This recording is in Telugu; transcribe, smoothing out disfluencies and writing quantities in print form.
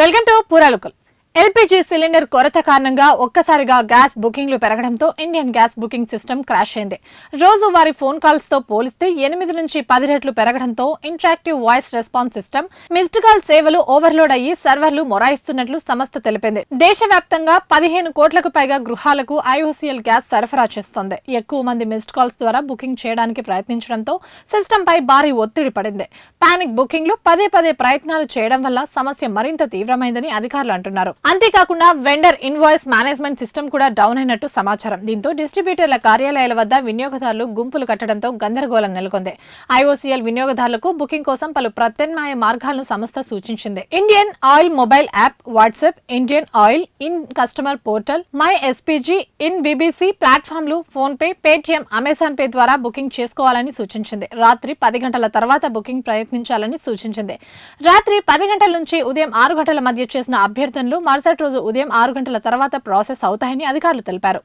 వెల్కమ్ టు పూరాలుకల్. ఎల్పీజీ సిలిండర్ కొరత కారణంగా ఒక్కసారిగా గ్యాస్ బుకింగ్లు పెరగడంతో Indian gas booking system crash అయింది. రోజువారీ ఫోన్ కాల్స్ తో పోలిస్తే 8 నుంచి 10 రెట్లు పెరగడంతో interactive voice response system missed call సేవలు ఓవర్లోడ్ అయ్యి సర్వర్లు మొరాయిస్తున్నట్లు సంస్థ తెలిపింది. దేశవ్యాప్తంగా 15 కోట్లకు పైగా గృహాలకు ఐఓసీఎల్ గ్యాస్ సరఫరా చేస్తోంది. ఎక్కువ మంది మిస్డ్ కాల్స్ ద్వారా బుకింగ్ చేయడానికి ప్రయత్నించడంతో సిస్టమ్ పై భారీ ఒత్తిడి పడింది. పానిక్ బుకింగ్లు పదే ప్రయత్నాలు చేయడం వల్ల సమస్య మరింత తీవ్రమైందని అధికారులు అంటున్నారు. అంతేకాకుండా వెండర్ ఇన్వాయిస్ మేనేజ్మెంట్ సిస్టమ్ కూడా డౌన్ అయినట్టు సమాచారం. దీంతో డిస్ట్రిబ్యూటర్ల కార్యాలయాల వద్ద వినియోగదారులు గుంపులు కట్టడంతో గందరగోళం నెలకొంది. ఐఓసీఎల్ వినియోగదారులకు బుకింగ్ కోసం పలు ప్రత్యామ్నాయ మార్గాలను సంస్థ సూచించింది. Indian Oil mobile app, WhatsApp, Indian Oil in customer portal, my SPG in BBC ప్లాట్ఫామ్లు, PhonePe, Paytm, Amazon Pay ద్వారా బుకింగ్ చేసుకోవాలని సూచించింది. రాత్రి 10 గంటల తర్వాత బుకింగ్ ప్రయత్నించాలని సూచించింది. రాత్రి 10 గంటల నుంచి ఉదయం 6 గంటల మధ్య చేసిన అభ్యర్థనలు మరుసటి రోజు ఉదయం 6 గంటల తర్వాత ప్రాసెస్ అవుతాయని అధికారులు తెలిపారు.